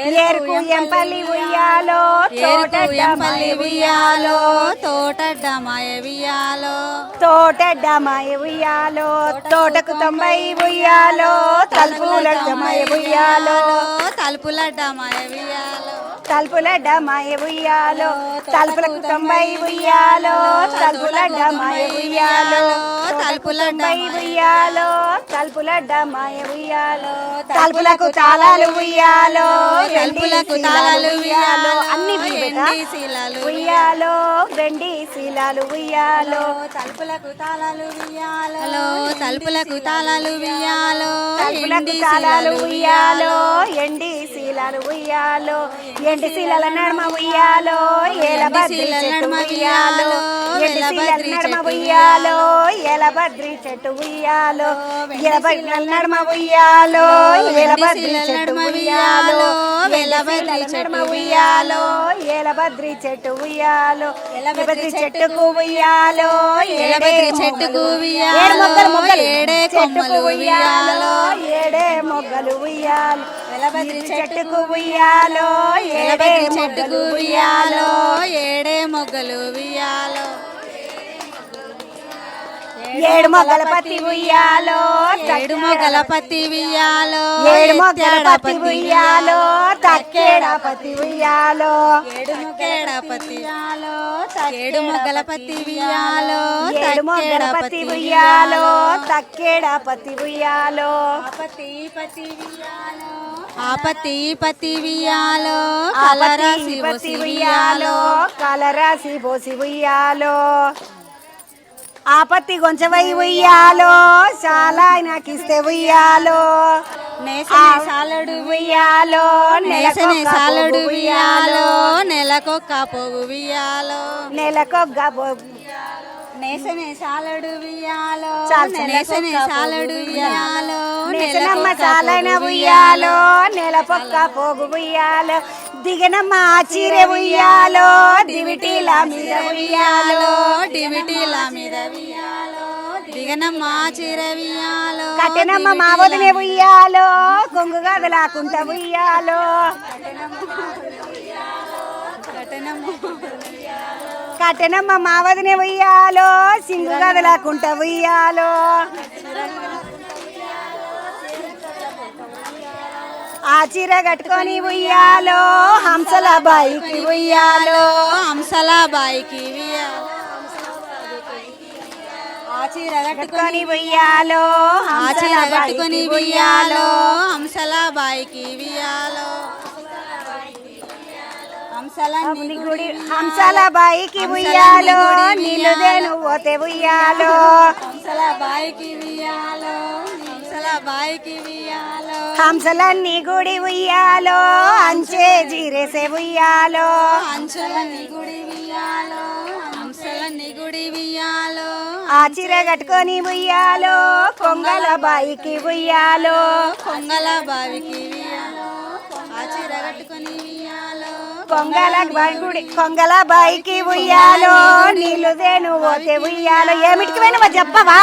ఏరుకు ఎంపల్లి ఉయ్యాలో ఎంపల్లి ఉయ్యాలో తోటడ్డ మాయ ఉయ్యాలో తోటడ్డ మాయ ఉయ్యాలో తోటకు 90 ఉయ్యాలో తలుపులడ్డ మాయ ఉయ్యాలో తలుపులడ్డ మాయ ఉయ్యాలో తలుపులడ్డ మాయ ఉయ్యాలో తలుపులకు 90 ఉయ్యాలో తలుపులడ్డ మాయ ఉయ్యాలో తలుపులడ్డ ఉయ్యాలో తలుపులడ్డ మాయ ఉయ్యాలో తలుపులకు తాళాలు ఉయ్యాలో తలుపులకు తాళాలు ఉయ్యాలో అన్ని శీలాలు ఉయ్యాలో వెండి శీలాలు ఉయ్యాలో తలుపులకు తాళాలు ఉయ్యాలో తలుపులకు తాళాలు ఉయ్యాలో తలుపులకు తాళాలు ఉయ్యాలో ఎండి శీలాలు ఉయ్యాలో ఎండి శీలాల నడుమ ఉయ్యాలో ఏలబద్రి చెట్టు ఉయ్యాలో ఎండి శీలాల నడుమ ఉయ్యాలో ఏలబద్రి చెట్టు ఉయ్యాలో ఏలబద్రి నడుమ ఉయ్యాలో ఏలబద్రి చెట్టు ఉయ్యాలో ఏలబద్రి చెట్టు ఉయ్యాలో ఏలబద్రి చెట్టు ఉయ్యాలో ఏలబద్రి చెట్టుకు ఉయ్యాలో ఏలబద్రి చెట్టుకు ఏడు మొగ్గలు మొగ్గలు ఏడే కొమ్మలు ఉయ్యాలో ఏడే మొగ్గలు ఉయ్యాలో ఏలబద్రి చెట్టుకు ఉయ్యాలో ఏడే చెట్టుకు ఉయ్యాలో ఏడే మొగ్గలు ఉయ్యాలో ఏడు మొగ్గల పత్తి ఉయ్యాలో ఏడు మొగ్గల పత్తి ఉయ్యాలో ఏడు మొగ్గల పత్తి ఉయ్యాలో తక్కేడ పత్తి ఉయ్యాలో ఏడు మొగ్గల పత్తి ఉయ్యాలో ఏడు మొగ్గల పత్తి ఉయ్యాలో ఏడు మొగ్గల పత్తి ఉయ్యాలో తక్కేడ పత్తి ఉయ్యాలో పత్తి పత్తి ఉయ్యాలో ఆ పత్తి పత్తి ఉయ్యాలో కలరాసి పత్తి ఉయ్యాలో కలరాసి పోసి ఉయ్యాలో ఆ పత్తి కొంచెమై ఉయ్యాలో చాలా నాకిస్తే ఉయ్యాలో సాలడు ఉయ్యాలో నేసనే సాలడు ఉయ్యాలో నెలకొక్క పోగు ఉయ్యాలో నెలకొక్క నేసనే సాలడు ఉయ్యాలో నేసనే నేసనే సాలడు ఉయ్యాలో నేసనమ్మ చాలైన ఉయ్యాలో నెలపొక్క పోగు ఉయ్యాలో దిగనమ్మ చీరె ఉయ్యాలో దివిటీల మీద ఉయ్యాలో డివిటీల మీద ఉయ్యాలో దిగనమ్మ చీర ఉయ్యాలో కట్టెనమ్మ మా వదినే ఉయ్యాలో కొంగు గదలాకుంట ఉయ్యాలో కట్టెనమ్మ మా వదినే ఉయ్యాలో సింగు గదలాకుంట ఉయ్యాలో ఆ చీర కట్టుకొని ఉయ్యాలో హంసల బాయికి ఉయ్యాలో హంసల బాయికి ఉయ్యాలో ఆ చీర కట్టుకొని ఉయ్యాలో ఆ చీర కట్టుకొని ఉయ్యాలో హంసల బాయికి ఉయ్యాలో గుడి హంసల బాయికి ఉయ్యాలో నిలుదేను పోతే ఉయ్యాలో హంసల బాయికి ఉయ్యాలో హంసల బాయికి ఉయ్యాలో హంసలన్నీ గుడి ఉయ్యాలో అంచే జీరేసే ఉయ్యాలో అంచులన్నీ గుడి ఉయ్యాలో హంసలన్నీ గుడి ఉయ్యాలో ఆ చీర కట్టుకొని ఉయ్యాలో కొంగల బాయికి ఉయ్యాలో కొంగల బావికి ఉయ్యాలో ఆ చీర కట్టుకొని ఉయ్యాలో కొంగల బాయికి ఉయ్యాలో నీళ్ళుదేను పోతే ఉయ్యాలో ఏమిటికి పోయినవా చెప్పవా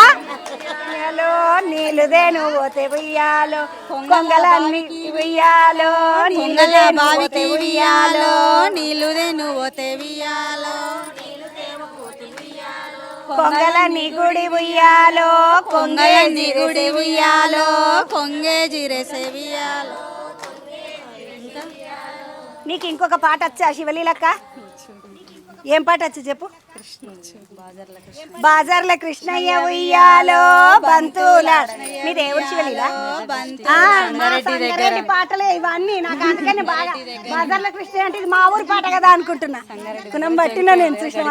నీళ్ళుదేను పోతే ఉయ్యాలో కొంగలన్నీ ఉయ్యాలో కొంగల బావికి ఉయ్యాలో నీళ్ళుదేను పోతే ఉయ్యాలో కొంగలన్నీ గుడి ఉయ్యాలో కొంగలన్నీ గుడి ఉయ్యాలో కొంగే జీరేసే ఉయ్యాలో నీకు ఇంకొక పాట వచ్చా శివలీలక్క ఏం పాట వచ్చు చెప్పు బాజార్ల కృష్ణయ్య ఉయ్యాలో బంతుల మీ దేవుడు శివలీల సంగారెడ్డి పాటలే ఇవన్నీ నాకు అందుకని బాగా బాజార్ల కృష్ణయ్య అంటే ఇది మా ఊరి పాట కదా అనుకుంటున్నా కునం బట్టినా నేను కృష్ణ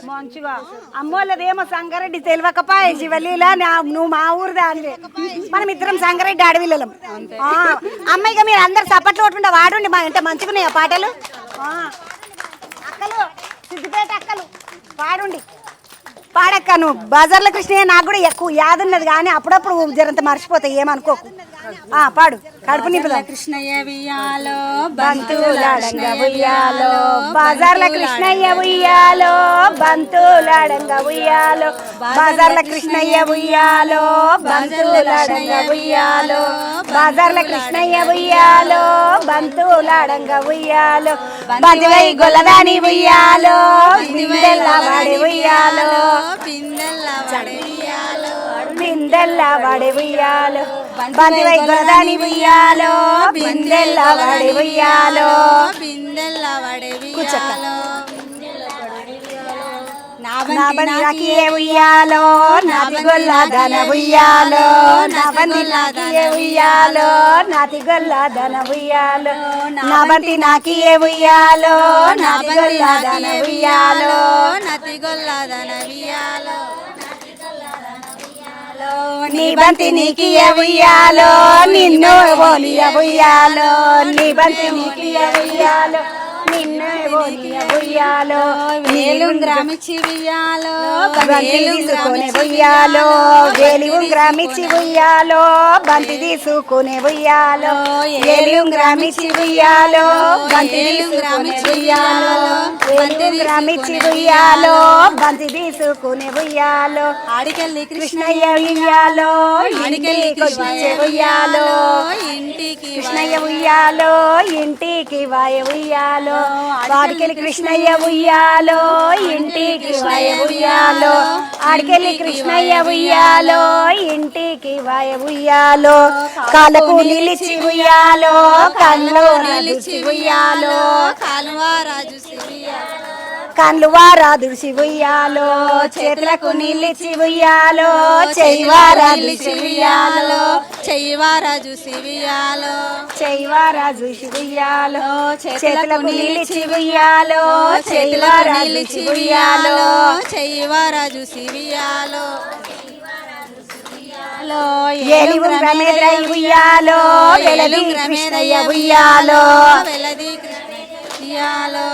మంచిగా అమ్మోళ్ళదేమో సంగారెడ్డి తెలియకపాయ శివలీల నువ్వు మా ఊరిదా అని మనం ఇద్దరం సంగారెడ్డి అడవిలం అమ్మాయిగా మీరు అందరు సపట్లు కొట్టుకుంటే వాడుండి మా ఇంట మంచిగున్నాయి పాటలు అక్కలు సిద్దిపేట అక్కలు పాడుండి పాడక్క నువ్వు బజార్ల కృష్ణయ్య నాకు కూడా ఎక్కువ యాదున్నది కానీ అప్పుడప్పుడు జరంత మర్చిపోతాయి ఏమనుకోకు పాడు కడుపు నింపుదాం. కృష్ణయ్య ఉయ్యాలో బంతులాడంగా ఉయ్యాలో బజార్ల కృష్ణయ్య ఉయ్యాలో బంతులాడంగా ఉయ్యాలో బజార్ల కృష్ణయ్య ఉయ్యాలో బంతులాడంగా ఉయ్యాలో బజార్ల కృష్ణయ్య ఉయ్యాలో బంతులాడంగా ఉయ్యాలో బంతివై గొల్లదాని ఉయ్యాలో బిందెల్ల వాడి ఉయ్యాలో బిందెల్ల వాడి ఉయ్యాలో బంతివై గొల్లదాని ఉయ్యాలో బిందెల్ల వాడి ఉయ్యాలో కూర్చోక్క నా బంది నాకియే ఉయ్యాలో నాతి గొల్ల ధన ఉయ్యాలో నా బంది నాకియే ఉయ్యాలో నాతి గొల్ల ధన ఉయ్యాలో నా బంతి నాకియే ఉయ్యాలో నాతి గొల్ల ధన ఉయ్యాలో నతి గొల్లదన ఉయ్యాలో నీ బంతి నీకియే ఉయ్యాలో నిన్ను ఓలియ ఉయ్యాలో నీ బంతి నీకియే ఉయ్యాలో నిన్ను ఓలియ ఉయ్యాలో వేలు గ్రామిచ్చి ఉయ్యాలో బంతి తీసుకునే ఉయ్యాలో వేలి ఉంగ్రామిచ్చి ఉయ్యాలో బంతి తీసుకునే ఉయ్యాలో వేలి ఉంగ్రామిచ్చి ఉయ్యాలో బంతి తీసుకునే ఉయ్యాలో వేలి ఉంగ్రామిచ్చి ఉయ్యాలో బంతి తీసుకునే ఉయ్యాలో ఆడికెళ్ళి కృష్ణయ్య ఉయ్యాలో ఆడికెళ్ళి ఇంటికి ఉయ్యాలో ఇంటికి కృష్ణయ్య ఉయ్యాలో ఇంటికి వాయ ఉయ్యాలో వాడికెళ్ళి కృష్ణయ్య ఉయ్యాలో ఇంటికి వాయ ఉయ్యాలో ఆడికెళ్ళి కృష్ణయ్య ఉయ్యాలో ఇంటికి వాయ ఉయ్యాలో కాళ్ళకు నిలిచి ఉయ్యాలో కళ్ళు నిలిచి ఉయ్యాలో కాలువారాజు సిరియాలో కళ్ళు వారాదుడిసి ఉయ్యాలో చేతులకు నిలిచి ఉయ్యాలో చెయ్యవారాదు ఉయ్యాలో చెయ్యవారాజు సివియాలో చెయ్యవారాజు ఉయ్యాలో చేతులకు నిలిచి ఉయ్యాలో చెయ్యవారాదు ఉయ్యాలో చెయ్యవారాజు సివియాలో ఏలి ఉంగరమెదరై ఉయ్యాలో వెలది కృష్ణయ్య ఉయ్యాలో వెలది కృష్ణయ్యాలో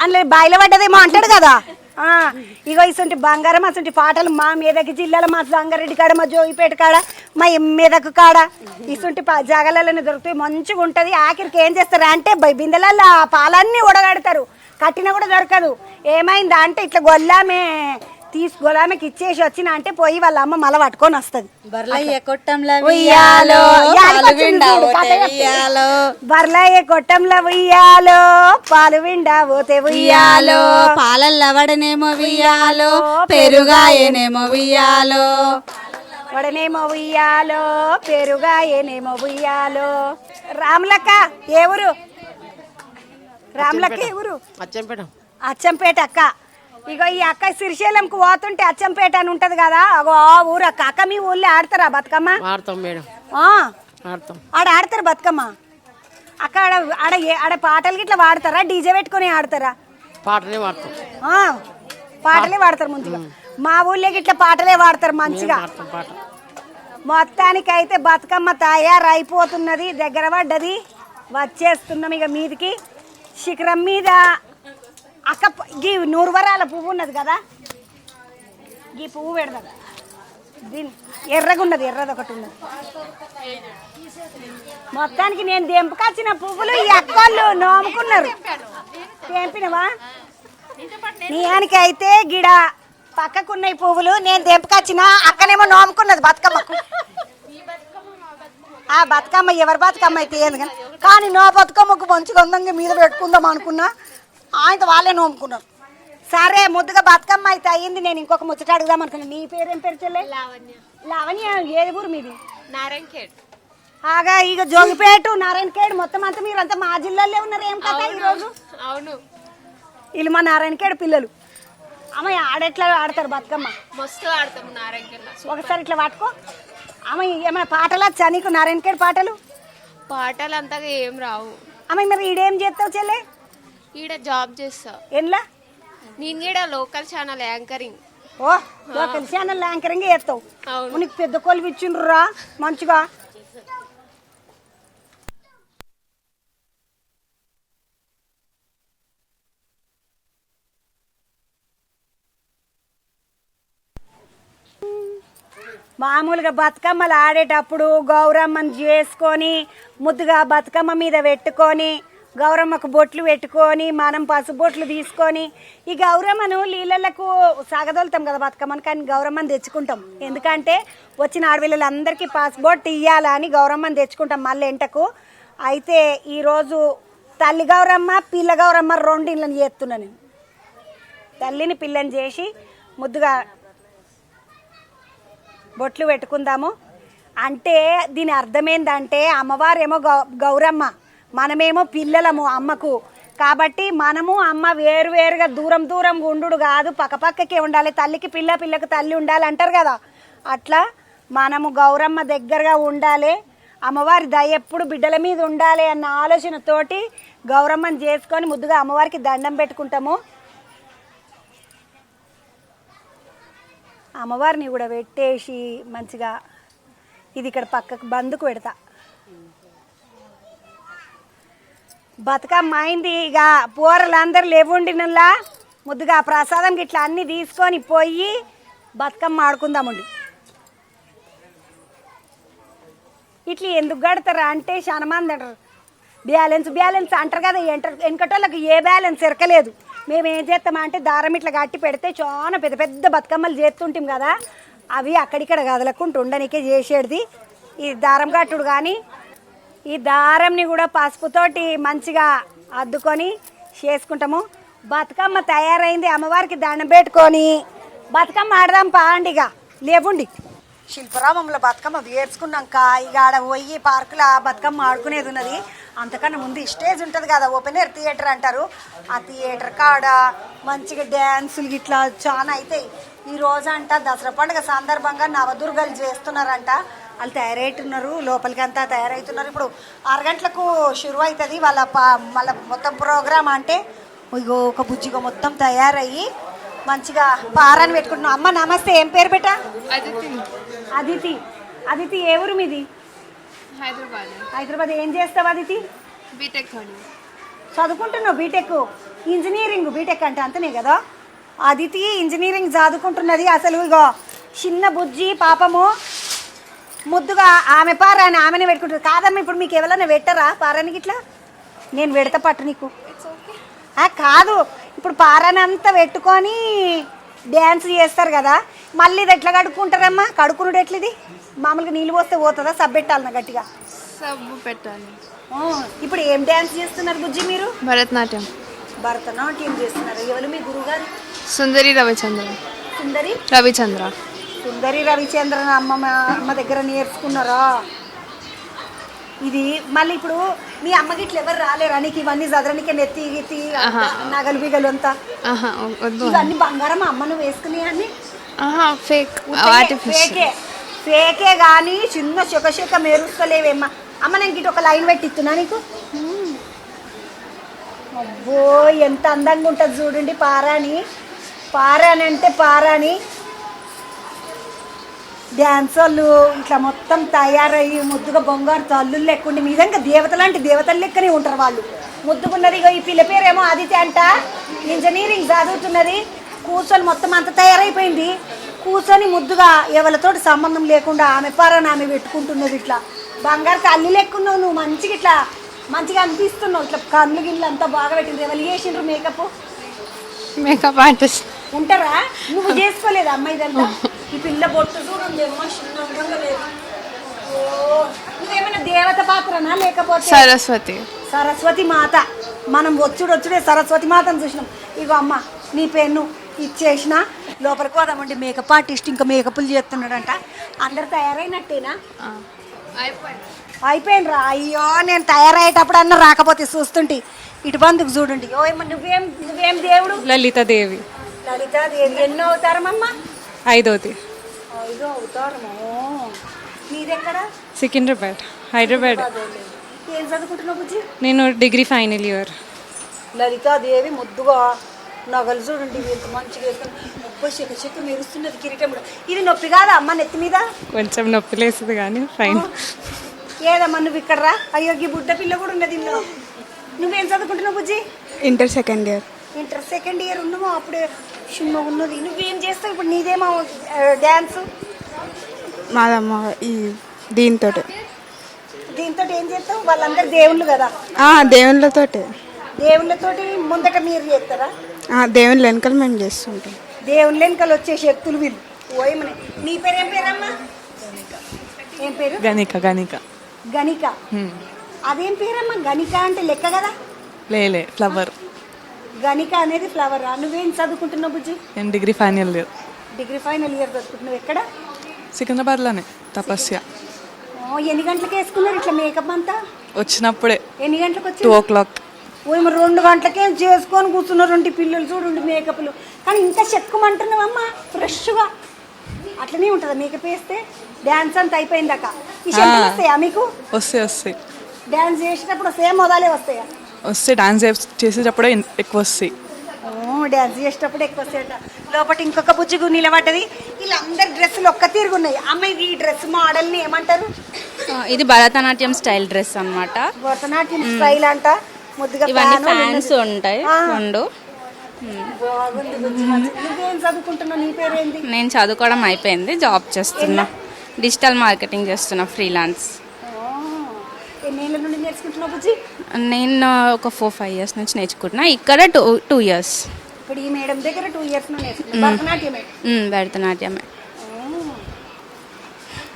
అందులో బాయిల పడ్డదేమో అంటాడు కదా ఇగో ఇసుంటి బంగారం అసంటి పాటలు మా మీదకి జిల్లాలో మా సంగారెడ్డి కాడ మా జోగిపేట కాడ మా మెదకు కాడ ఇసుంటి జాగలలో దొరుకుతాయి మంచిగా ఉంటుంది. ఆఖరికి ఏం చేస్తారు అంటే బిందెలలో పాలన్నీ ఉడగడతారు, కట్టినా కూడా దొరకదు. ఏమైందా అంటే ఇట్లా గొల్లామెకి ఇచ్చేసి వచ్చిన అంటే పోయి వాళ్ళ అమ్మ మళ్ళీ పట్టుకొని వస్తుంది. బర్లయ్య కొట్టంలో ఉయ్యాలో బర్లయ్య కొట్టంలో ఉయ్యాలో పాలు విండా పోతే ఉయ్యాలో పాలల్ల వడనేమో ఉయ్యాలో పెరుగాయనేమో ఉయ్యాలో వడనేమో ఉయ్యాలో పెరుగాయనేమో ఉయ్యాలో. రాములక్క ఏ ఊరు? రాములక్క ఏ ఊరు? అచ్చంపేట అక్క. ఇగో ఈ అక్క శ్రీశైలంకు పోతుంటే అచ్చంపేట అని ఉంటది కదా, అగో ఆ ఊరు అక్క. అక్క మీ ఊళ్ళో ఆడతారా బతుకమ్మ? ఆడ ఆడతారు బతుకమ్మ అక్క. ఆడ పాటలు గిట్లా వాడతారా? డీజే పెట్టుకుని ఆడతారా? పాటలే వాడతారు ముందుగా. మా ఊళ్ళో గిట్లా పాటలే వాడతారు మంచిగా. మొత్తానికి అయితే బతుకమ్మ తయారైపోతున్నది, దగ్గర పడ్డది, వచ్చేస్తున్నాం ఇక మీదికి శిఖరం మీద. అక్క గీ నూరువరాల పువ్వు ఉన్నది కదా, గీ పువ్వు పెడదాం. దీని ఎర్రగా ఉన్నది, ఎర్రది ఒకటి ఉన్నది. మొత్తానికి నేను దెంపుకొచ్చిన పువ్వులు ఈ అక్కళ్ళు నోముకున్నారు. తెంపినవా? నీయానికి అయితే గిడ పక్కకున్న పువ్వులు నేను దెంపుకొచ్చిన, అక్కనేమో నోముకున్నది బతుకమ్మకు. ఆ బతుకమ్మ ఎవరి బతుకమ్మ అయితే ఏంది కానీ నో బతుకమ్మకు మంచిగా అందంగా మీద పెట్టుకుందాం అనుకున్నా, ఆయనతో వాళ్ళే నోముకున్నారు. సరే ముద్దుగా బతుకమ్మ అయితే అయ్యింది. నేను ఇంకొక ముచ్చట అడుగుదాం అనుకున్నా. నీ పేరేం పేరు చెల్లె? లావణ్య. ఏది ఊరు మీది? నారాయణఖేడ్. ఆగా ఇక జోగిపేట నారాయణఖేడ్ మొత్తం అంతా మీరంతా మా జిల్లాలో ఉన్నారు. ఏం కదా ఈరోజు? అవును, వీళ్ళు మా నారాయణఖేడ్ పిల్లలు. అమ్మ ఆడెట్లా ఆడతారు బతుకమ్మ? మస్తు ఆడతాము నారాయణఖేడ్. ఒకసారి ఇట్లా పట్టుకో. అమ్మ ఏమైనా పాటలు వచ్చా నీకు? నారాయణఖేడ్ పాటలు పాటలు అంతగా ఏం రావు. అమ్మ మరి ఈడేం చేస్తావు చెల్లె? ఈడ జాబ్ చేస్తా. ఎన్లా? నేను కూడా లోకల్ ఛానల్ యాంకరింగ్. ఓ లోకల్ ఛానల్ యాంకరింగ్ చేస్తావు? నీకు పెద్ద కొలువు ఇచ్చిండ్రురా మంచిగా. మామూలుగా బతుకమ్మలు ఆడేటప్పుడు గౌరమ్మను చేసుకొని ముద్దుగా బతుకమ్మ మీద పెట్టుకొని గౌరమ్మకు బొట్లు పెట్టుకొని మనం పసుబొట్లు తీసుకొని ఈ గౌరమ్మను నీళ్ళకు సాగదోలుతాం కదా బతుకమ్మను, కానీ గౌరమ్మను తెచ్చుకుంటాం. ఎందుకంటే వచ్చిన ఆడపిల్లలందరికీ పసుబొట్టు ఇయ్యాలని గౌరమ్మను తెచ్చుకుంటాం మళ్ళీ ఎంటకు. అయితే ఈరోజు తల్లి గౌరమ్మ పిల్ల గౌరమ్మ రెండిళ్ళని చేస్తున్నా నేను. తల్లిని పిల్లని చేసి ముద్దుగా బొట్లు పెట్టుకుందాము. అంటే దీని అర్థం ఏంటంటే అమ్మవారేమో గౌరమ్మ, మనమేమో పిల్లలము అమ్మకు. కాబట్టి మనము అమ్మ వేరువేరుగా దూరం దూరంగా ఉండు కాదు, పక్కపక్కకే ఉండాలి. తల్లికి పిల్ల, పిల్లకు తల్లి ఉండాలి అంటారు కదా, అట్లా మనము గౌరమ్మ దగ్గరగా ఉండాలి. అమ్మవారి దయ ఎప్పుడు బిడ్డల మీద ఉండాలి అన్న ఆలోచనతోటి గౌరమ్మని చేసుకొని ముద్దుగా అమ్మవారికి దండం పెట్టుకుంటాము. అమ్మవారిని కూడా పెట్టేసి మంచిగా ఇది ఇక్కడ పక్కకు బందుకు పెడతా. బతుకమ్మ అయింది, ఇక పూరలందరూ లేవుండినలా ముద్దుగా ప్రసాదం ఇట్లా అన్నీ తీసుకొని పోయి బతుకమ్మ ఆడుకుందామండి. ఇట్లా ఎందుకు కడతారా అంటే చాలా మంది అంటారు బ్యాలెన్స్ అంటారు కదా. వెనకటోళ్ళకి ఏ బ్యాలెన్స్ ఎరకలేదు. మేము ఏం చేస్తామా అంటే దారం ఇట్లా కట్టి పెడితే చాలా పెద్ద పెద్ద బతుకమ్మలు చేస్తుంటాం కదా, అవి అక్కడిక్కడ కదలకుండా ఉండనికే చేసేది ఈ దారం కట్టుడు. కానీ ఈ దారంని కూడా పసుపుతోటి మంచిగా అద్దుకొని చేసుకుంటాము. బతుకమ్మ తయారైంది, అమ్మవారికి దండం పెట్టుకొని బతుకమ్మ ఆడదాం పాండిగా లేవుండి. శిల్పరామంలో బతుకమ్మ వేర్చుకున్నాక ఇక ఆడ పోయి పార్కులో బతుకమ్మ ఆడుకునేది ఉన్నది. అంతకన్నా ముందు స్టేజ్ ఉంటుంది కదా, ఓపెన్ ఎయిర్ థియేటర్ అంటారు. ఆ థియేటర్ కాడ మంచిగా డ్యాన్సులు ఇట్లా చాలా అవుతాయి. ఈ రోజు అంట దసరా పండుగ సందర్భంగా నవదుర్గలు చేస్తున్నారంట. వాళ్ళు తయారవుతున్నారు, లోపలికి అంతా తయారవుతున్నారు. ఇప్పుడు 6 గంటలకు షురు అవుతుంది వాళ్ళ మొత్తం ప్రోగ్రామ్. అంటే ఇగో ఒక బుజ్జిగా మొత్తం తయారయ్యి మంచిగా పారాన్ని పెట్టుకుంటున్నాం. అమ్మ నమస్తే, ఏం పేరు పెట్టా? అదితి. అదితి ఏ ఊరు మీది? హైదరాబాద్. ఏం చేస్తావు అదితి? బీటెక్ చదువుకుంటున్నావు? BTech engineering. బీటెక్ అంటే అంతనే కదా. అదితి ఇంజనీరింగ్ చదువుకుంటున్నది. అసలు ఇగో చిన్న బుజ్జి పాపము ముద్దుగా ఆమె పారాని ఆమెనే పెట్టుకుంటుంది. కాదమ్మా ఇప్పుడు మీకు ఎవరైనా పెట్టరా పారానికి ఇట్లా? నేను పెడతా పట్టు నీకు. కాదు ఇప్పుడు పారాని అంతా పెట్టుకొని డ్యాన్స్ చేస్తారు కదా, మళ్ళీ ఇది ఎట్లా కడుక్కుంటారమ్మా? కడుక్కునుడు ఎట్లది? మామూలుగా నీళ్ళు పోస్తే పోతుందా? సబ్బు పెట్టాలన్నా గట్టిగా? సబ్బు పెట్టాలి. ఇప్పుడు ఏం డ్యాన్స్ చేస్తున్నారు బుజ్జి మీరు? భరతనాట్యం. భరతనాట్యం చేస్తున్నారు. ఎవరు మీ గురువు గారు? సుందరి రవిచంద్ర. సుందరి రవిచంద్రన్ అమ్మ దగ్గర నేర్చుకున్నారా? ఇది మళ్ళీ ఇప్పుడు మీ అమ్మకి ఇట్లా ఎవరు రాలేరా నీకు ఇవన్నీ చదవడానికి? నెత్తి గిత్తి నగలు బిగలు అంతా ఇవన్నీ బంగారం అమ్మను వేసుకుని అన్ని ఫేకే కానీ చిన్న శొక మెరుస్తలేవేమ్మా. అమ్మ నేను గిట్ ఒక లైన్ పెట్టిస్తున్నా నీకు. అబ్బో ఎంత అందంగా ఉంటుంది చూడండి పారాని. పారాని అంటే పారాని డ్యాన్స్ వాళ్ళు ఇట్లా మొత్తం తయారయ్యి ముద్దుగా బొంగారు తల్లులు లెక్కుండి నిజంగా దేవతలాంటి దేవతలు లెక్కనే ఉంటారు వాళ్ళు. ముద్దుకున్నది ఇగో ఈ పిల్ల పేరేమో ఆదిత్య అంట, ఇంజనీరింగ్ చదువుతున్నది. కూర్చొని మొత్తం అంత తయారైపోయింది. కూర్చొని ముద్దుగా ఎవరితోటి సంబంధం లేకుండా ఆమె పారాని ఆమె పెట్టుకుంటున్నది. ఇట్లా బంగారు తల్లి లెక్కున్నావు నువ్వు. మంచిగా ఇట్లా మంచిగా అనిపిస్తున్నావు. ఇట్లా కళ్ళు గిళ్ళు అంతా బాగా పెట్టింది. ఎవరు చేసిండ్రు మేకప్ ఆర్టిస్ట్ ఉంటారా? నువ్వు చేసుకోలేదు అమ్మాయి ఇదంతా? ఈ పిల్ల బొట్టు చూడండి అమ్మ చిన్న లేదు. ఓ నువ్వేమైనా దేవత పాత్రనా లేకపోతే? సరస్వతి మాత. మనం వచ్చుడే సరస్వతి మాతను చూసినాం. ఇగో అమ్మ నీ పెన్ను ఇచ్చేసిన లోపలికి పోదామండి. మేకప్ ఆర్టిస్ట్ ఇంకా మేకప్లు చేస్తున్నాడంట. అందరు తయారైనట్టేనా? అయిపోయినరా? అయ్యో నేను తయారయ్యేటప్పుడు అన్న రాకపోతే చూస్తుంటే ఇటు బందుకు చూడండి. నువ్వేం దేవుడు? లలితాదేవి. ఎన్నో అవతారమమ్మా? 5వ అవతారము. మీదెక్కడ? సికింద్రాబాద్, హైదరాబాద్. ఏం చదువుకుంటున్నావు బుజ్జి? నేను డిగ్రీ ఫైనల్ ఇయర్. లలితాదేవి ముద్దుగా నగలు చూడండి ఎంత మంచిగా వేసుకుని. ముప్పై చెక్కు మెరుస్తున్నది కిరీటం కూడా. ఇది నొప్పి కాదా అమ్మ నెత్తి మీద? కొంచెం నొప్పి లేస్తుంది కానీ ఫైన్. ఏదమ్మా నువ్వు ఇక్కడ రా. అయ్యో ఈ బుడ్డ పిల్ల కూడా ఉన్నది ఇందులో. నువ్వేం చదువుకుంటున్నావు బుజ్జి? ఇంటర్ సెకండ్ ఇయర్ ఉన్నామో అప్పుడే చిన్న ఉన్నది. నువ్వేం చేస్తావు ఇప్పుడు? నీదేమో డ్యాన్స్ మాదమ్మ ఈ దీంతో దీంతో ఏం చేస్తావు? వాళ్ళందరూ దేవుళ్ళు కదా, దేవుళ్ళతోటే. దేవుళ్ళతోటి ముందట మీరు చేస్తారా? దేవుళ్ళ వెనకాల మేము చేస్తుంటాం. దేవుళ్ళ వెనకాల వచ్చే శక్తులు వీళ్ళు. ఓయమని. నీ పేరు ఏం పేరమ్మా? ఏం పేరు? గణిక. గణిక. అదేం పేరమ్మా? గణిక అంటే లెక్క కదా. లేలే ఫ్లవర్. గణిక అనేది ఫ్లవర్. నువ్వేం చదువుకుంటున్నావు బుజ్జి? నేను degree final year. Degree final year చదువుకుంటున్నావు. ఎక్కడ? సికింద్రాబాద్లోనే తపస్య. ఎన్ని గంటలకు వేసుకున్నారు ఇట్లా మేకప్ అంతా? వచ్చినప్పుడే ఎన్ని గంటలకు వచ్చి? 2 o'clock. ఓ 2 గంటలకే చేసుకొని కూర్చున్నారు 2 పిల్లలు చూడండి మేకప్లు. కానీ ఇంకా చెక్కుమంటున్నావమ్మా ఫ్రెష్గా. అట్లనే ఉంటుందా మేకప్ వేస్తే? డ్యాన్స్ అంతా అయిపోయిందాక ఈ షెంటలు వస్తాయా మీకు? వస్తాయి. డ్యాన్స్ చేసేటప్పుడు సేమ్ మొదలే వస్తాయా? వస్తే డాన్స్ చేసేటప్పుడే ఎక్కువ వస్తాయి. డ్యాన్స్ చేసేటప్పుడు ఎక్కువ వస్తాయట. లోపల ఇంకొక బుజ్జిగు నిలబడ్డది. వీళ్ళందరి డ్రెస్సులు ఒక్క తీరుగున్నాయి. అమ్మాయి ఈ డ్రెస్ మోడల్ని ఏమంటారు? ఇది భరతనాట్యం స్టైల్ డ్రెస్ అన్నమాట. భరతనాట్యం స్టైల్ అంట. ముద్దుగా ఇవన్నీ ఫ్యాన్స్ ఉంటాయి 2. బాగుంది బుజ్జి, మంచిది. నువ్వేం చదువుకుంటున్నావు? నీ పేరేంది? నేను చదువుకోవడం అయిపోయింది, జాబ్ చేస్తున్నా. డిజిటల్ మార్కెటింగ్ చేస్తున్నా, ఫ్రీలాన్స్. ఎన్నేళ్ళ నుండి నేర్చుకుంటున్నావు బుజ్జి? నేను ఒక 4-5 years నుంచి నేర్చుకుంటున్నా. ఇక్కడ 2 years. ఇప్పుడు ఈ మేడం దగ్గర 2 years నుండి నేర్చుకుంటున్నా. భరతనాట్యమే. భరతనాట్యమే.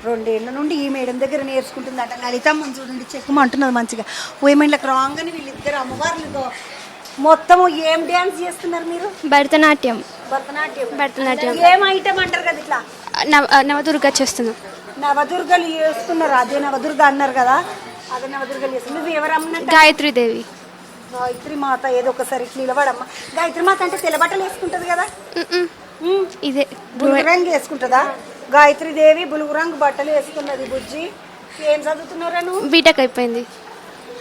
2 ఏళ్ళ నుండి ఈ మేడం దగ్గర నేర్చుకుంటుందట. లలితమ్మని చూడండి చెక్కమంటున్నది మంచిగా. ఓమెన్లకు రాగానే వీళ్ళిద్దరు అమ్మవార్లు మొత్తము ఏం డ్యాన్స్ చేస్తున్నారు మీరు? భరతనాట్యం. భరతనాట్యం ఏం ఐటమ్ అంటారు కదా ఇట్లా? నవదుర్గ చేస్తున్నాం. నవదుర్గలు చేస్తున్నారు. అదే నవదుర్గ అన్నారు కదా, అదే నవదుర్గలు చేస్తున్నారు. నువ్వు ఎవరమ్మన్నట్టు? గాయత్రీదేవి. గాయత్రి మాత. ఏదో ఒకసారి ఇట్లా నిలబడమ్మా. గాయత్రి మాత అంటే తెల్లబట్టలు వేసుకుంటది కదా, ఇదే బులుగు రంగు వేసుకుంటుందా? గాయత్రీదేవి బులుగు రంగు బట్టలు వేసుకున్నది. బుజ్జి ఏం చదువుతున్నారా నువ్వు? బీటెక్ అయిపోయింది.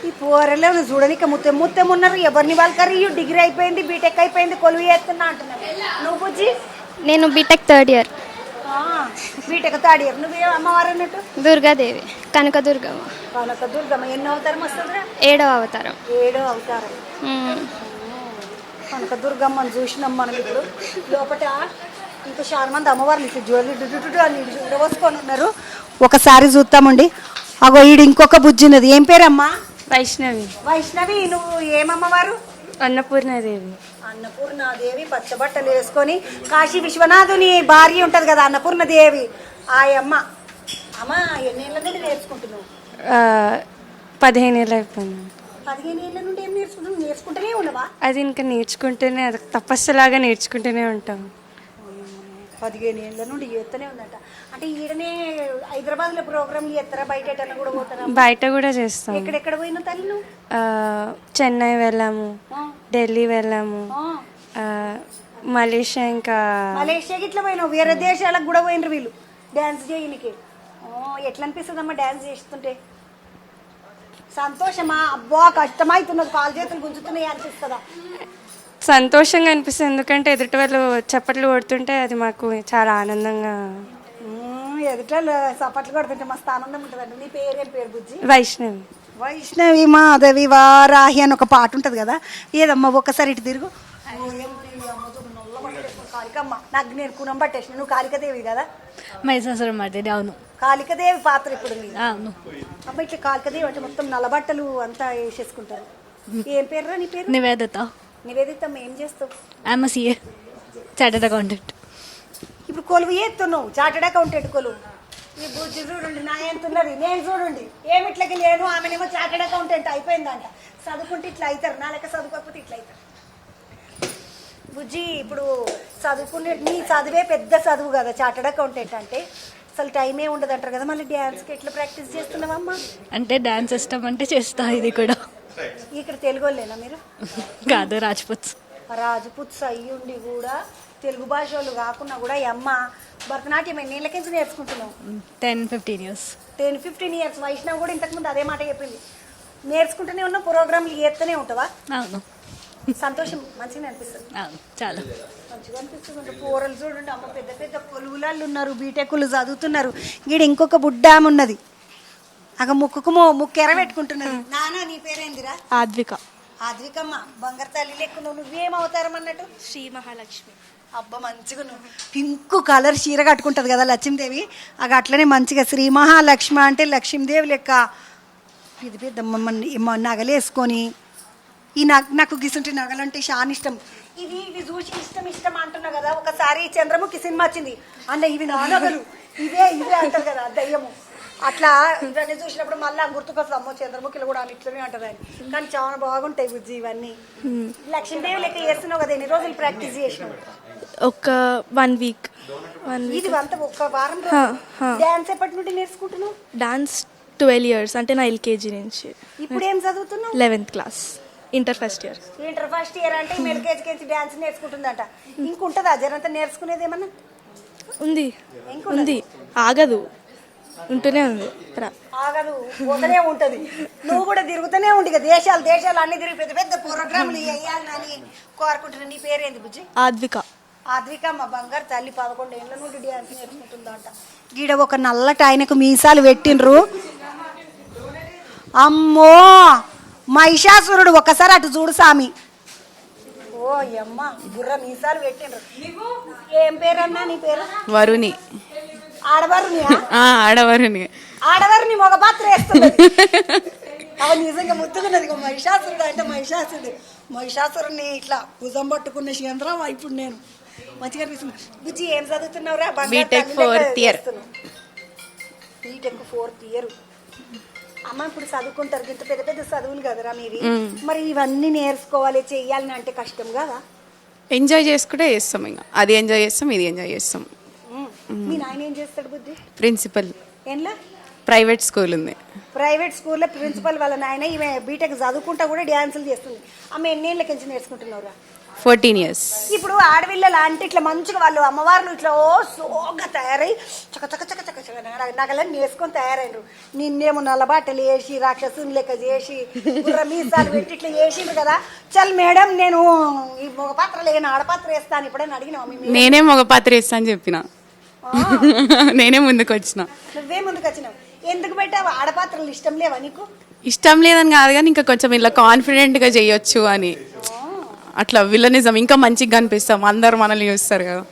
ఈ పోరలో చూడనిక ముత్తెమున్నారు. ఎవరిని వాళ్ళకరి డిగ్రీ అయిపోయింది, బీటెక్ అయిపోయింది, కొలువు చేస్తున్నా అంటున్నారు. నువ్వు బుజ్జి? నేను BTech 3rd year. BTech 3rd year. నువ్వే అమ్మవారు అన్నట్టు? దుర్గాదేవి, కనకదుర్గమ్మ. కనకదుర్గమ్మ. ఎన్నో అవతారం వస్తుందిరా? 7వ అవతారం. 7వ అవతారం. కనకదుర్గమ్మని చూసినాం మనం. ఇప్పుడు లోపల ఇంకా చాలా మంది అమ్మవారిని ఇట్లా జ్యువెలరీ అని చూడవసుకొని ఉన్నారు. ఒకసారి చూస్తామండి. అగో ఈడు ఇంకొక బుజ్జినది. ఏం పేరమ్మా? వైష్ణవి. వైష్ణవి. నువ్వు ఏమమ్మవారు? అన్నపూర్ణాదేవి. అన్నపూర్ణాదేవి. పచ్చబట్టలు వేసుకొని కాశీ విశ్వనాథుని భార్య ఉంటది కదా అన్నపూర్ణదేవి. ఆ అమ్మ. అమ్మ ఎన్నేళ్ళ నుండి నేర్చుకుంటున్నావు? 15 ఏళ్ళు అయిపోయింది. 15 ఏళ్ళ నుండి ఏం నేర్చుకుంటున్నావు? నేర్చుకుంటూనే ఉన్నావా? అది ఇంకా నేర్చుకుంటూనే, అది తపస్సులాగా నేర్చుకుంటూనే ఉంటాం. 15 ఏళ్ళ నుండి చేస్తూనే ఉందట. అంటే ఈడనే హైదరాబాద్లో ప్రోగ్రాంలు చేస్తారా? బయట ఎటన్నా కూడా పోతారా? బయట కూడా చేస్తాం. ఎక్కడెక్కడ పోయినా తల్లి నువ్వు? చెన్నై వెళ్ళాము, ఢిల్లీ వెళ్ళాము, మలేషియా, ఇంకా మలేషియాకి ఇట్లా పోయినావు. వేరే దేశాలకు కూడా పోయినరు వీళ్ళు డ్యాన్స్ చేయనికి. ఎట్లా అనిపిస్తుంది అమ్మా డ్యాన్స్ చేస్తుంటే? సంతోషమా? అబ్బా కష్టమైతున్నది, కాలు చేతులు గుంజుతున్నాయి అనిపిస్తుందా? సంతోషంగా అనిపిస్తుంది. ఎందుకంటే ఎదుటి వాళ్ళు చప్పట్లు కొడుతుంటే అది మాకు చాలా ఆనందంగా. ఎదుట చప్పట్లు కొడుతుంటే మస్తు ఆనందం ఉంటుందండి. నీ పేరేం పేరు బుజ్జి? వైష్ణవి. వైష్ణవి మాధవి వారాహి అని ఒక పాట ఉంటుంది కదా, ఏదమ్మా ఒక్కసారి ఇటు తిరుగు. కాళికమ్మ. నాకు నేను కునం పట్టేసిన. నువ్వు కాళికదేవి కదా? మైసాసురం మాదేవి. అవును, కాళికదేవి పాత్ర ఇప్పుడు మీరు. అమ్మ ఇట్లా కాళికదేవి అంటే మొత్తం నల్లబట్టలు అంతా వేసేసుకుంటారు. ఏం పేరు నీ పేరు? నివేదిత. నివేదిత. ఏం చేస్తావు? I'm CA, chartered accountant. ఇప్పుడు కొలువు చేస్తున్నావు, చార్టెడ్ అకౌంటెంట్ కొలువు. ఈ బుజ్జి చూడండి నా ఎంత ఉన్నది. నేను చూడండి ఏమిట్లకి లేను. ఆమెనేమో చార్టెడ్ అకౌంటెంట్ అయిపోయిందంట. చదువుకుంటే ఇట్లా అవుతారు, నా లెక్క చదువుకోకపోతే ఇట్లా అవుతారు. బుజ్జి ఇప్పుడు చదువుకునే నీ చదివే పెద్ద చదువు కదా చార్టెడ్ అకౌంటెంట్ అంటే. అసలు టైమే ఉండదు అంటారు కదా. మళ్ళీ డ్యాన్స్కి ఎట్లా ప్రాక్టీస్ చేస్తున్నావమ్మా? అంటే డాన్స్ ఇష్టం అంటే చేస్తా. ఇది కూడా ఇక్కడ తెలుగు వాళ్ళేనా మీరు? కాదు, రాజ్పుత్స్. రాజ్పుత్స్ అయ్యుండి కూడా తెలుగు భాష వాళ్ళు కాకుండా కూడా అమ్మ భరతనాట్యం ఎన్నేళ్ళకించి నేర్చుకుంటున్నావు? 10-15 years. 10-15 years. వైష్ణవ్ కూడా ఇంతకుముందు అదే మాట చెప్పింది. నేర్చుకుంటూనే ఉన్న ప్రోగ్రాంలు చేస్తూనే ఉంటావా? అవును. సంతోషం మంచిగా అనిపిస్తుంది. అవును, చాలా మంచిగా అనిపిస్తుంది. కూరలు చూడండి అమ్మ, పెద్ద పెద్ద కొలువులాళ్ళు ఉన్నారు, బీటెక్కులు చదువుతున్నారు. గీడ ఇంకొక బుడ్డాము ఉన్నది. అక్కడ ముక్కు ఎర పెట్టుకుంటున్నది. నానా నీ పేరేందిరా? ఆద్విక. ఆద్వికమ్మ. బంగారు తల్లి లెక్కున్నావు. నువ్వేం అవతారం అన్నట్టు? శ్రీ మహాలక్ష్మి. అబ్బా మంచిగా నువ్వు పింక్ కలర్ చీర కట్టుకుంటుంది కదా లక్ష్మీదేవి అది అట్లనే మంచిగా శ్రీ మహాలక్ష్మి అంటే లక్ష్మీదేవి లెక్క పెద్ద పెద్ద నగలు వేసుకొని ఈ నాకు గిసుంటి నగలు అంటే చాలా ఇష్టం. ఇవి చూసి ఇష్టం అంటున్నా కదా. ఒకసారి చంద్రముఖి సినిమా వచ్చింది అన్న ఇవి నా నగలు ఇవే అంటారు కదా దయ్యము. అట్లా ఇవన్నీ చూసినప్పుడు మళ్ళీ గుర్తుకొస్తుంది అమ్మో చంద్రముఖిలో కూడా అని ఇట్లనే అంటారు అని. కానీ చాలా బాగుంటాయి బుజ్జి ఇవన్నీ. లక్ష్మీదేవి లెక్క చేస్తున్నావు కదా, ఎన్ని రోజులు ప్రాక్టీస్ చేసినావు? ఒక 1 వీక్. ఇది అంతా ఒక వారం డాన్స్ ఎప్పటి నుండి నేర్చుకుంటున్నావు? డాన్స్ 12 years, అంటే నా ఎల్కేజీ నుంచి. ఇప్పుడు ఏం చదువుతున్నావు? 11th class, inter first year. Inter first year అంటే ఎల్కేజీకి డాన్స్ నేర్చుకుంటుందంట. ఇంకుంటుందా జరంతా నేర్చుకునేది ఏమన్నా? ఉంది ఆగదు, ఉంటూనే ఉంది. ఆగదు, పోతూనే ఉంటది. నువ్వు కూడా తిరుగుతూనే ఉండి దేశాలు అన్ని తిరిగి పెద్ద పెద్ద ప్రోగ్రాంలు వేయాలని కోరుకుంటున్నా. నీ పేరేంది బుజ్జి? ఆద్విక మా బంగారు తల్లి 11 ఏళ్ళ నుండి డ్యాన్స్ నేర్చుకుంటుందంట. గీడ ఒక నల్లటి ఆయనకు మీసాలు పెట్టిండ్రు. అమ్మో మహిషాసురుడు, ఒక్కసారి అటు చూడు సామి. ఓ అమ్మ బుర్ర మీసాలు పెట్టిండ్రు. ఏం పేరన్నా నీ పేరు? వరుణి. ఆడవారిని మగ పాత్ర వేస్తుంది. అవి నిజంగా ముద్దుకున్నది. మహిషాసురుడు అంటే మహిషాసురుని ఇట్లా భుజం పట్టుకున్న కేంద్రం. ఇప్పుడు నేను మంచిగా అనిపిస్తుంది. బుజ్జి ఏం చదువుతున్నావురా? BTech 4th year. BTech 4th year. అమ్మ ఇప్పుడు చదువుకుంటారు ఇంత పెద్ద పెద్ద చదువులు కదరా మీరు. మరి ఇవన్నీ నేర్చుకోవాలి చెయ్యాలని అంటే కష్టం కదా? ఎంజాయ్ చేసుకుంటే చేస్తాం. ఇంకా అది ఎంజాయ్ చేస్తాం, ఇది ఎంజాయ్ చేస్తాం. మీ నాయన ఏం చేస్తాడు బుద్ధి? ప్రిన్సిపల్. ఏంలా? ప్రైవేట్ స్కూల్ ఉంది. ప్రైవేట్ స్కూల్లో ప్రిన్సిపల్ వాళ్ళ నాయన. ఈమె బీటెక్ చదువుకుంటా కూడా డ్యాన్సులు చేస్తుంది. ఆమె ఎన్నేళ్ళకి నుంచి నేర్చుకుంటున్నావురా? 14 years. ఇప్పుడు ఆడపిల్లలు అంటే ఇట్లా మంచిగా వాళ్ళు అమ్మవార్లు ఇట్లా సోగా తయారై చక నగలని నేర్చుకొని తయారైనరు. నిన్నేమో నల్లబాటలు వేసి రాక్షసుని లెక్క చేసి గుర్ర మీసాలు పెట్టి ఇట్లా చేసిండ్రు కదా. చల్ మేడం నేను ఈ మగ పాత్ర లేని ఆడపాత్ర వేస్తాను ఇప్పుడైనా అడిగినావు? నేనే మగ పాత్ర వేస్తా అని చెప్పిన. నేనే ముందుకు వచ్చిన. నువ్వే ముందుకు వచ్చినావు. ఎందుకు పెట్టావు? ఆడపాత్రలు ఇష్టం లేవా నీకు? ఇష్టం లేదని కాదు కానీ ఇంకా కొంచెం ఇలా కాన్ఫిడెంట్గా చేయొచ్చు అని. అట్లా విలనిజం ఇంకా మంచిగా కనిపిస్తాం, అందరు మనల్ని చూస్తారు కదా.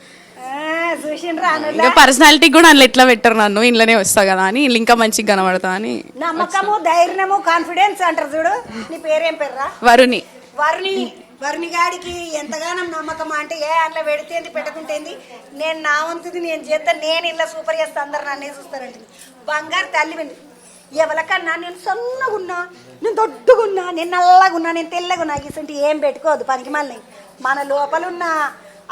ఇంకా పర్సనాలిటీ కూడా అందులో ఎట్లా పెట్టరు, నన్ను ఇంట్లోనే వస్తా కదా అని ఇంకా మంచిగా కనబడతా అని. నమ్మకము ధైర్యము కాన్ఫిడెన్స్ అంటారు చూడు. నీ పేరేం పేర్రా? వరుణి. వరుణి గాడికి ఎంతగానో నమ్మకం అంటే అందులో పెడితేంది పెట్టకుంటేంది. నేను నా వంతుది నేను చేస్తాను, నేను ఇలా సూపర్ చేస్తా, అందరు నన్నే చూస్తారంటుంది. బంగారు తల్లి ఎవరికన్నా నేను సన్నగున్నా, నేను దొడ్డుగున్నా, నేను నల్లగున్నా, నేను తెల్లగున్నా ఇసంటి ఏం పెట్టుకోవద్దు పనికి మళ్ళీ. మన లోపలున్న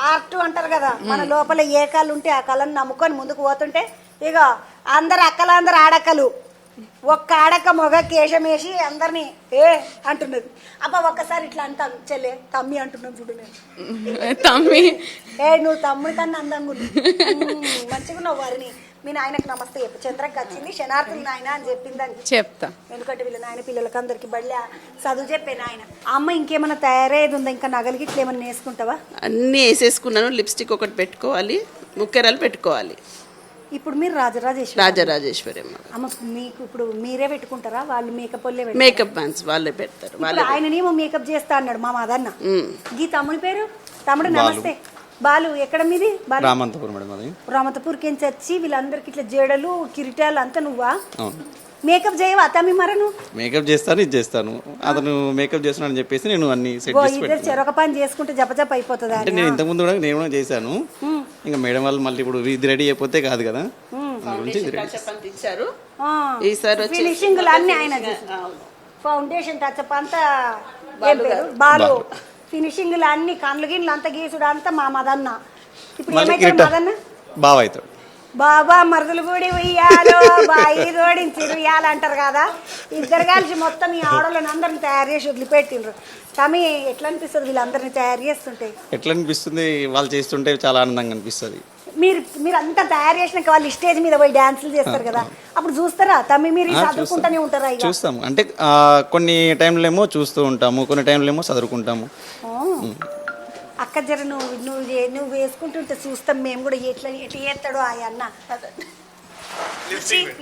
ఆర్ట్ అంటారు కదా, మన లోపల ఏ కళ ఉంటే ఆ కళను నమ్ముకొని ముందుకు పోతుంటే ఇక అందరు అందరు ఆడక్కలు. ఒక్క ఆడక్క మొగ కేశం వేసి అందరినీ అంటున్నది. అబ్బా ఒక్కసారి ఇట్లా అంటాను చెల్లె తమ్మి అంటున్నాను చూడు. నేను తమ్మి నువ్వు తమ్ముడి కన్నా అందంగా మంచిగా ఉన్నావు. వారిని మీ నాయనకు నమస్తే చెప్పు. చంద్రకి వచ్చింది శనార్థులు నాయన అని చెప్పిందని చెప్తా. ఎందుకంటే వీళ్ళ నాయన పిల్లలకి అందరికి బళ్ళే చదువు చెప్పే నాయన. అమ్మ ఇంకేమన్నా తయారయ్యేది ఉందా? ఇంకా నగలికి ఇట్లా ఏమన్నా వేసుకుంటావా? అన్నీ వేసేసుకున్నాను. లిప్స్టిక్ ఒకటి పెట్టుకోవాలి, ముక్కెరాలు పెట్టుకోవాలి. ఇప్పుడు మీరు రాజరాజేశ్వరి అమ్మ. మీకు ఇప్పుడు మీరే పెట్టుకుంటారా? వాళ్ళు మేకప్ వాళ్ళే మేకప్ మ్యాన్స్ వాళ్ళే పెడతారు. ఆయననేమో మేకప్ చేస్తా అన్నాడు మా మదన్న. గీ తమ్ముడి పేరు? తమ్ముడు నమస్తే. బాలు ఎక్కడ మీది? రామంతపూర్ మేడం. అది రామంతపూర్కి వచ్చి వీళ్ళందరికి ఇట్లా జడలు కిరీటాలు అంతా నువ్వా? మేకప్ చేయవా తమ్మి? మరను మేకప్ చేస్తాను, ఇది చేస్తాను. అతను మేకప్ చేస్తున్నాను అని చెప్పేసి నేను అన్ని సెట్ చేసి ఇద్దరు చెరొక పని చేసుకుంటే జపజప అయిపోతుంది. అంటే నేను ఇంతకుముందు కూడా నేను కూడా చేశాను. ఇంకా మేడం వాళ్ళు మళ్ళీ ఇప్పుడు ఇది రెడీ అయిపోతే కాదు కదా, ఇచ్చారు. ఫినిషింగ్ అన్ని ఆయన ఫౌండేషన్ టచ్ అంతా బాలు ఫినిషింగ్ అన్ని కళ్ళు గిన్నెలు అంతా గీసుడు అంతా మా మదన్న. ఇప్పుడు ఏమైతే మదన్న బాగా అవుతాడు. బాబా మరదలు కూడా ఉయ్యాలో బాయి రోడించి ఉయ్యాలంటారు కదా. ఇద్దరు కలిసి మొత్తం ఈ ఆడోళ్ళని అందరిని తయారు చేసి వదిలిపెట్టిండ్రు. కానీ ఎట్లా అనిపిస్తుంది వీళ్ళందరినీ తయారు చేస్తుంటే? ఎట్లా అనిపిస్తుంది? వాళ్ళు చేస్తుంటే చాలా ఆనందంగా అనిపిస్తుంది. మీరు అంతా తయారు చేసినాక వాళ్ళు స్టేజ్ మీద పోయి డాన్సులు చేస్తారు కదా, అప్పుడు చూస్తారా తమ్మి? మీరు చదువుకుంటూనే ఉంటారా? చూస్తాము. అంటే కొన్ని టైంలో ఏమో చూస్తూ ఉంటాము, కొన్ని టైంలో ఏమో చదువుకుంటాము. అక్క జర నువ్వు వేసుకుంటుంటే చూస్తాం మేము కూడా ఎట్లా చేస్తాడో ఆ అన్న.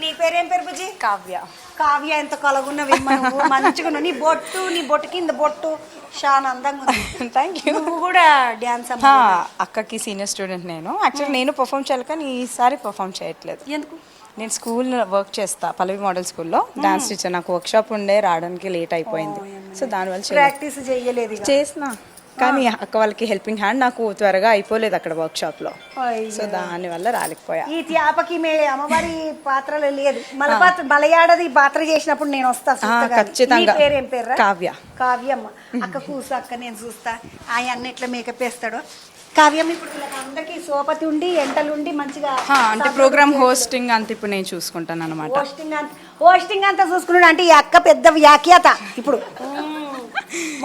నీ పేరేం పేరు బుజ్జి? కావ్య. కావ్య ఎంత కలగున్నవి నువ్వు మంచిగా నీ బొట్టు కింద బొట్టు చాలా అందంగా ఉంది. Thank you. నువ్వు కూడా డ్యాన్స్ అక్కకి సీనియర్ స్టూడెంట్ నేను. యాక్చువల్లీ నేను పర్ఫామ్ చేయాలి కానీ ఈసారి పర్ఫామ్ చేయట్లేదు. ఎందుకు? నేను స్కూల్ వర్క్ చేస్తా, పల్లవి మోడల్ స్కూల్లో డాన్స్ టీచర్. నాకు వర్క్షాప్ ఉండే, రావడానికి లేట్ అయిపోయింది. సో దానివల్ల ప్రాక్టీస్ చేయలేదు ఇక. చేసిన కానీ అక్క వాళ్ళకి హెల్పింగ్ హ్యాండ్ నాకు త్వరగా అయిపోలేదు అక్కడ వర్క్షాప్లో. సో దానివల్ల రాలేకపోయా. ఈ త్యాపకి మే అమ్మవారి పాత్రలో లేదు. మలయాడది పాత్ర చేసినప్పుడు నేను వస్తా. ఖచ్చితంగా. పేరేం పేరు? కావ్య. కావ్యమ్మ. అక్క కూసు అక్క నేను చూస్తా ఆయన అన్ని ఎట్లా మేకప్ వేస్తాడో. కావ్యం ఇప్పుడు వీళ్ళకి అందరికి సోపతి ఉండి ఎంటలుండి మంచిగా అంటే ప్రోగ్రామ్ హోస్టింగ్ అంత ఇప్పుడు నేను చూసుకుంటాను అనమాట. హోస్టింగ్ అంతా చూసుకున్నాడు అంటే ఈ అక్క పెద్ద వ్యాఖ్యాత ఇప్పుడు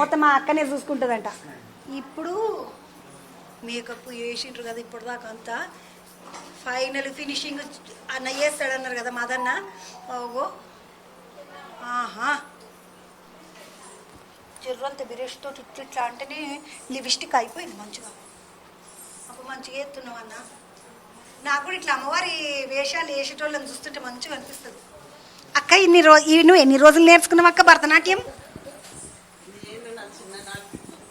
మొత్తం మా అక్కనే చూసుకుంటుందంట. ఇప్పుడు మేకప్ వేసిండ్రు కదా ఇప్పుడు దాకా అంతా ఫైనల్ ఫినిషింగ్ అన్న చేస్తాడన్నారు కదా మదన్న. ఓగో ఆహా జర్రంత బిరేష్ తోటి ఇట్లా అంటేనే లిప్స్టిక్ అయిపోయింది మంచిగా. అప్పుడు మంచిగా వేస్తున్నావు అన్న. నాకు కూడా ఇట్లా అమ్మవారి వేషాలు వేసేటోళ్ళని చూస్తుంటే మంచిగా అనిపిస్తుంది. అక్క నువ్వు ఎన్ని రోజులు నేర్చుకున్నావు అక్క భరతనాట్యం?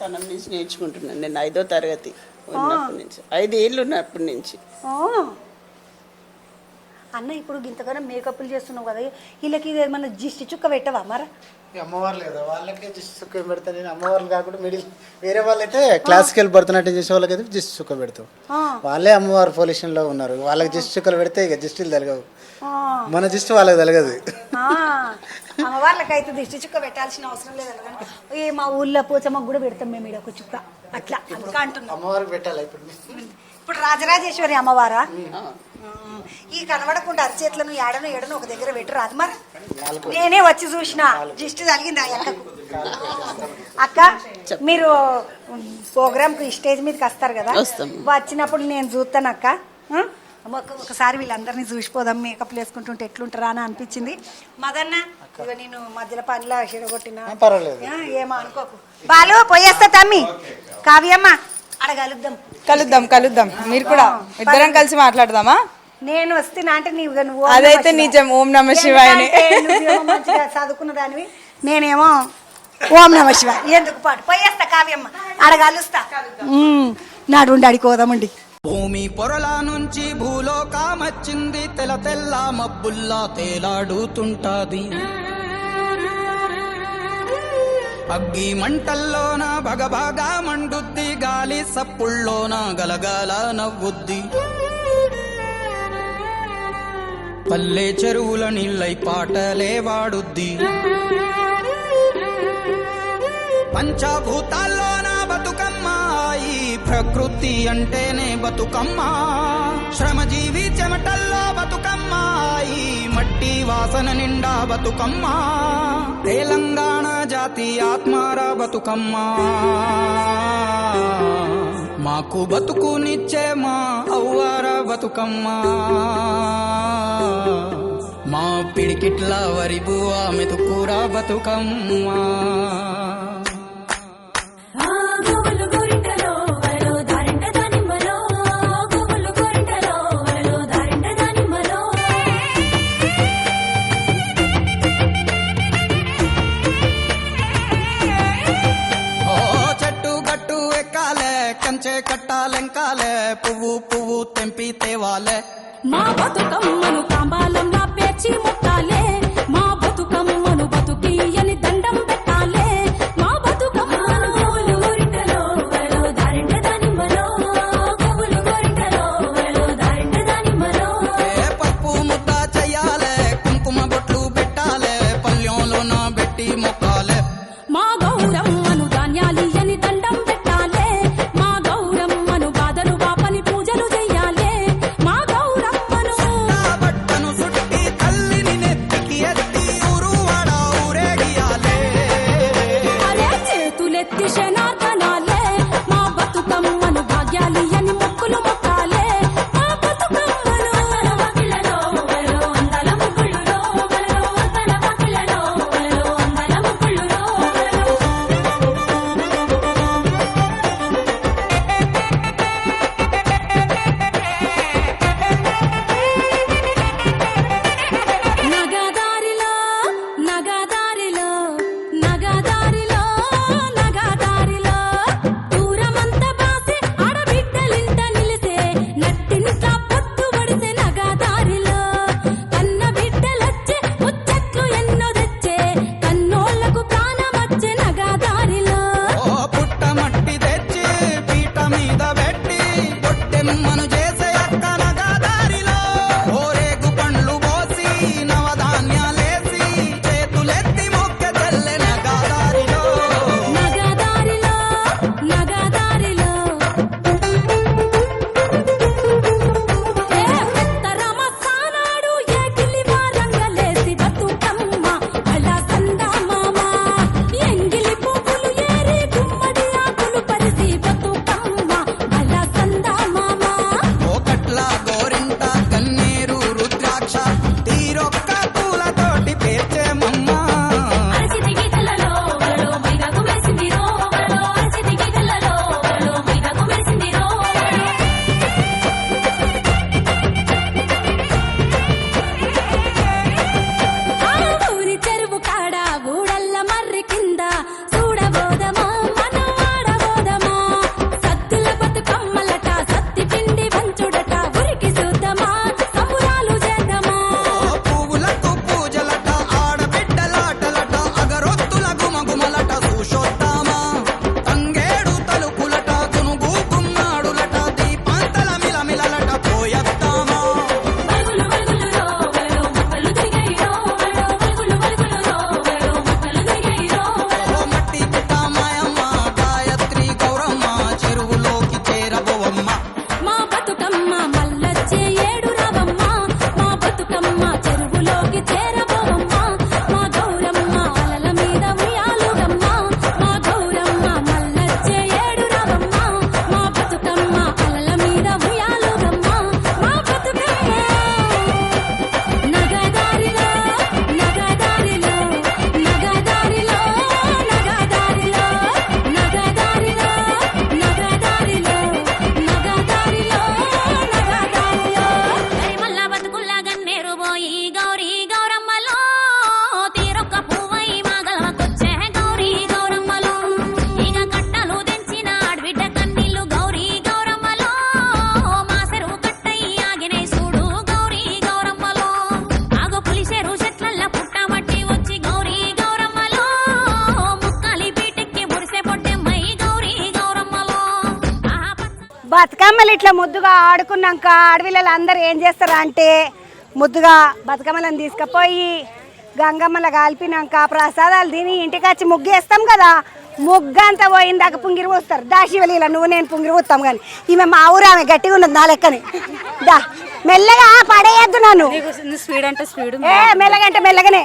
తనం నుంచి నేర్చుకుంటున్నాను నేను 5వ తరగతి ఉన్నప్పటి నుంచి, 5 ఏళ్ళు ఉన్నప్పటి నుంచి. అన్న ఇప్పుడు ఇంతగానో మేకప్లు చేస్తున్నావు కదా, వీళ్ళకి ఏమన్నా జిస్ట్ చుక్క పెట్టవా మరి? అమ్మవారు లేదా వాళ్ళకే జిస్ట్ చుక్క పెడతా నేను. అమ్మవారు కాకుండా వేరే వాళ్ళైతే క్లాసికల్ భరతనాట్యం చేసే వాళ్ళకైతే జిస్ట్ చుక్క పెడతాం. వాళ్ళే అమ్మవారు పొజిషన్లో ఉన్నారు, వాళ్ళకి జిస్ట్ చుక్కలు పెడితే ఇక జిస్టులు తలగవు. మన జిస్ట్ వాళ్ళకి తలగదు. అమ్మవార్లకైతే దిష్టి చుక్క పెట్టాల్సిన అవసరం లేదు. ఏ మా ఊళ్ళో పోచమ్మకు కూడా పెడతాం మేము ఇక్కడ ఒక చుక్క అట్లా అంటున్నాం. అమ్మవారికి పెట్టాలి. ఇప్పుడు రాజరాజేశ్వరి అమ్మవారా? ఈ కనబడకుండా అరిచేట్లను ఏడను ఒక దగ్గర పెట్టరు అది మరి. నేనే వచ్చి చూసిన దిష్టి తగిలింది ఆ అక్కకు. అక్క మీరు ప్రోగ్రామ్కి స్టేజ్ మీదకి వస్తారు కదా, వచ్చినప్పుడు నేను చూస్తాను అక్క. ఒకసారి వీళ్ళందరినీ చూసిపోదాం మేకప్లు వేసుకుంటుంటే ఎట్లుంటారా అని అనిపించింది. మదన్న ఇక నేను మధ్యలో పనిలో చెడగొట్టినా ఏమో అనుకోకు. బాలు పోయేస్తా తమ్మి. కావ్యమ్మ అడ కలుద్దాం. మీరు కూడా ఇద్దరం కలిసి మాట్లాడదామా? నేను వస్తున్నా అంటే నువ్వు అదైతే నిజం. ఓం నమ శివాయని. మంచిగా చదువుకున్న దానివి, నేనేమో ఓం నమ శివాయ. ఎందుకు పాటు పోయేస్తా కావ్యమ్మ అడ కలుస్తా. నాడు అడిపోదామండి. భూమి పొరల నుంచి భూలోకమచ్చింది, తెల్ల తెల్ల మబ్బుల్లా తేలాడుతుంటాది. అగ్గి మంటల్లోన భగభగా మండుద్ది, గాలి సప్పుల్లోన గలగాల నవ్వుద్ది. పల్లె చెరువుల నీళ్ళై పాటలే వాడుద్ది. పంచభూతాల్లోన బతుకమ్మ, ఈ ప్రకృతి అంటేనే బతుకమ్మ. శ్రమజీవి చెమటల్లో బతుకమ్మ, ఈ మట్టి వాసన నిండా బతుకమ్మ. తెలంగాణ జాతి ఆత్మార బతుకమ్మ. మాకు బతుకునిచ్చే మా అవ్వార బతుకమ్మ. మా పిడికిట్ల వరి బువ్వ మెతుకూర బతుకమ్మ. కంచె కట్టాలెంకాలే, పువ్వు పువ్వు తెంపి తేవాలే. మా బతుకమ్మను తాంబాలంలా పేర్చి ముట్టాలే. మా బతుకమ్మను బతుకి అని దండం పెట్టాలే. మా బతుకమ్మను పువ్వులు గోరింటలో వరలో దారింట దానిమ్మలో. పువ్వులు గోరింటలో వరలో దారింట దానిమ్మలో. పప్పు ముద్ద చెయ్యాలే, కుంకుమ బొట్లు పెట్టాలే, పల్లెంలోన పెట్టి మొక్కాలే. మా గౌరమ్మను ధాన్యాలి అని దండం పెట్టాలే. మా గౌరమ్మను బాధలు బాపని పూజలు చెయ్యాలే. మా గౌరమ్మను బట్టను సుట్టి బతుకమ్మలు ఇట్లా ముద్దుగా ఆడుకున్నాక ఆడపిల్లలు అందరూ ఏం చేస్తారు అంటే ముద్దుగా బతుకమ్మలను తీసుకుపోయి గంగమ్మల కాల్పినాక ప్రసాదాలు తిని ఇంటికి వచ్చి ముగ్గేస్తాం కదా. ముగ్గంతా పోయిందాక పుంగిరి పోస్తారు. దాశివలీల నువ్వు నేను పుంగిరి పోతాం కానీ ఈమె మా ఊరు ఆమె గట్టిగా ఉన్నది నా లెక్కని. దా మెల్లగా పడేయద్దు నన్ను. స్పీడ్ అంటే స్పీడ్. మెల్లగా అంటే మెల్లగానే.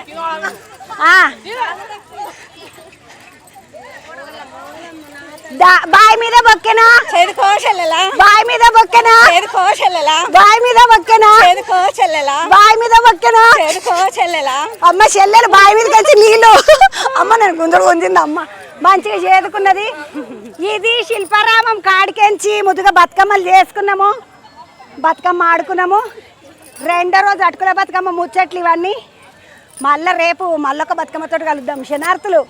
బాయ్ మీద బొక్కెనా బాయ్ మీద బొక్కెనా బాయ్ మీద బొక్కెనా బాయ్ మీద బొక్కెనా అమ్మ చెల్లెలు బాయ్ మీద కలిసి నీళ్ళు. అమ్మ నన్ను గుంజడు గుంజింది అమ్మ. మంచిగా చేదుకున్నది. ఇది శిల్పారామం కాడికెంచి ముద్దుగా బతుకమ్మలు చేసుకున్నాము, బతుకమ్మ ఆడుకున్నాము. రెండో రోజు అటుకుల బతుకమ్మ ముచ్చట్లు ఇవన్నీ. మళ్ళీ రేపు మళ్ళొక బతుకమ్మతో కలుద్దాం. శనార్థులు.